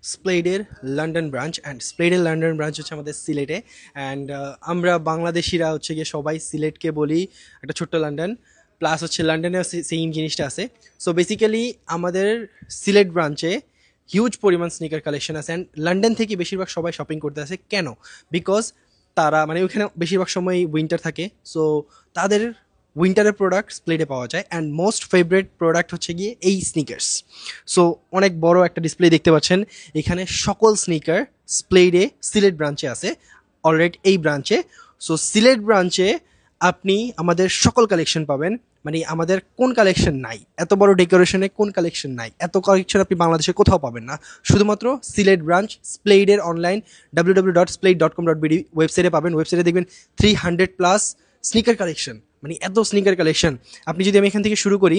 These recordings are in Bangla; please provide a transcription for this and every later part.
স্প্লেডের লন্ডন ব্রাঞ্চ অ্যান্ড স্প্লেডের লন্ডন ব্রাঞ্চ হচ্ছে আমাদের সিলেটে। অ্যান্ড আমরা বাংলাদেশিরা হচ্ছে গিয়ে সবাই সিলেটকে বলি একটা ছোট্ট লন্ডন, প্লাস হচ্ছে লন্ডনেও সেম জিনিসটা আছে। সো বেসিক্যালি আমাদের সিলেট ব্রাঞ্চে হিউজ পরিমাণ স্নিকার কালেকশন আছে অ্যান্ড লন্ডন থেকে বেশিরভাগ সবাই শপিং করতে আসে। কেন? বিকজ তারা মানে ওইখানে বেশিরভাগ সময় উইন্টার থাকে, সো তাদের উইন্টারের প্রোডাক্ট স্প্লেডে পাওয়া যায় অ্যান্ড মোস্ট ফেভারিট প্রোডাক্ট হচ্ছে গিয়ে এই স্নিকার্স। সো অনেক বড় একটা ডিসপ্লে দেখতে পাচ্ছেন, এখানে সকল স্নিকার স্প্লেডে সিলেট ব্রাঞ্চে আছে অলরেডি এই ব্রাঞ্চে। সো সিলেট ব্রাঞ্চে আপনি আমাদের সকল কালেকশন পাবেন, মানে আমাদের কোন কালেকশন নাই, এত বড় ডেকোরেশনে কোন কালেকশন নাই, এত কালেকশন আপনি বাংলাদেশে কোথাও পাবেন না, শুধুমাত্র সিলেট ব্রাঞ্চ স্প্লেডের অনলাইন www.splade.com.bd ওয়েবসাইটে পাবেন। ওয়েবসাইটে দেখবেন 300+ স্নিকার কালেকশন, মানে এত স্নিকার কালেকশন। আপনি যদি আমি এখান থেকে শুরু করি,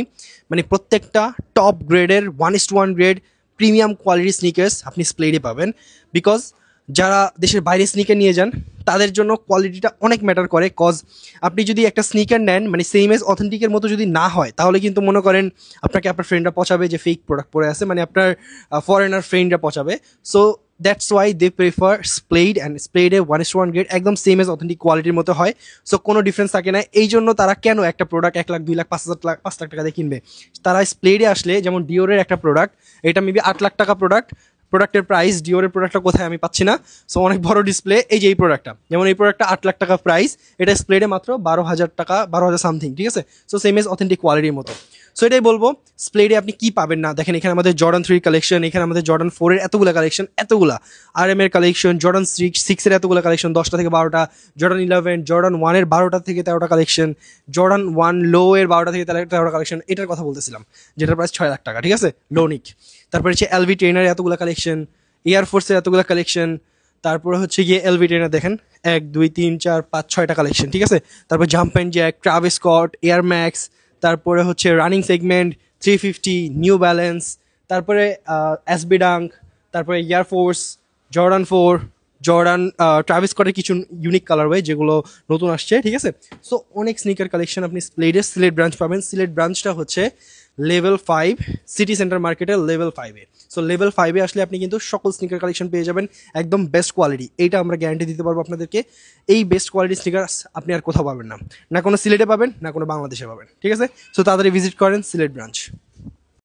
মানে প্রত্যেকটা টপ গ্রেডের 1:1 গ্রেড প্রিমিয়াম কোয়ালিটি স্নিকার্স আপনি স্প্লেডে পাবেন। বিকজ যারা দেশের বাইরে স্নিকার নিয়ে যান তাদের জন্য কোয়ালিটিটা অনেক ম্যাটার করে। কজ আপনি যদি একটা স্নিকার নেন মানে সেম এজ অথেন্টিকের মতো যদি না হয়, তাহলে কিন্তু মনে করেন আপনাকে আপনার ফ্রেন্ডরা পচাবে যে ফেক প্রোডাক্ট পরে আছে, মানে আপনার ফরেনার ফ্রেন্ডরা পচাবে। So that's why they prefer স্প্লেড, অ্যান্ড স্প্লেডে 1:1 গ্রেড একদম সেম এজ অথেন্টিক কোয়ালিটির মতো হয়। সো কোনো ডিফারেন্স থাকে না। এই জন্য তারা কেন একটা প্রোডাক্ট 1 লাখ 2 লাখ 5 লাখ টাকা দিয়ে কিনবে? তারা স্প্লেডে আসলে, যেমন ডিওরের একটা প্রোডাক্ট, এটা মেবি 8 লাখ টাকা প্রোডাক্টের প্রাইস, ডিওরের প্রোডাক্টটা কোথায় আমি পাচ্ছি না। সো অনেক বড় ডিসপ্লে, এই যে এই প্রোডাক্টটা, যেমন এই প্রোডাক্টটা 8 লাখ টাকা প্রাইস, এটা স্প্লেডে মাত্র 12,000 টাকা, 12,000 সামথিং, ঠিক আছে। সো সেম এজ অথেন্টিক কোয়ালিটির মতো। সো এটাই বলবো, স্প্লেডে আপনি কি পাবেন না দেখেন। এখানে আমাদের জর্ডান 3 কালেকশন, এখানে আমাদের জর্ডান 4 এর এতগুলো কালেকশন, এতগুলা RM এর কালেকশন, জর্ডান 6 এর এতগুলো কালেকশন, 10টা থেকে 12টা, জর্ডান 11, জর্ডান 1 এর 12টা থেকে 13টা কালেকশন, জর্ডান 1 লো এর 12টা থেকে 13টা কালেকশন। এটার কথা বলতেছিলাম, যেটার প্রাইস 6 লাখ টাকা, ঠিক আছে, লোনিক। তারপরে হচ্ছে LV ট্রেনার এতগুলো কালেকশন, এয়ারফোর্সের এতগুলো কালেকশন, তারপরে হচ্ছে গিয়ে LV ট্রেনার দেখেন 1 2 3 4 5 6টা কালেকশন, ঠিক আছে। তারপর jump and Jack, Travis Scott, air max, তারপরে হচ্ছে রানিং সেগমেন্ট 350, নিউ ব্যালেন্স, তারপরে SB ডাঙ্ক, তারপরে এয়ারফোর্স, জর্ডান 4, জর্ডান ট্রাভিস স্কটের কিছু ইউনিক কালারওয়ে যেগুলো নতুন আসছে, ঠিক আছে। সো অনেক স্নিকার কালেকশন আপনি স্প্লেডের সিলেট ব্রাঞ্চ পাবেন। সিলেট ব্রাঞ্চটা হচ্ছে লেভেল 5 সিটি সেন্টার মার্কেটের লেভেল 5-এ। সো লেভেল 5-এ আসলে আপনি কিন্তু সকল স্নিকার কালেকশন পেয়ে যাবেন একদম বেস্ট কোয়ালিটি। এইটা আমরা গ্যারান্টি দিতে পারবো আপনাদেরকে। এই বেস্ট কোয়ালিটি স্নিকার আপনি আর কোথাও পাবেন না, না কোনো সিলেটে পাবেন, না কোনো বাংলাদেশে পাবেন, ঠিক আছে। সো তাড়াতাড়ি ভিজিট করেন সিলেট ব্রাঞ্চ।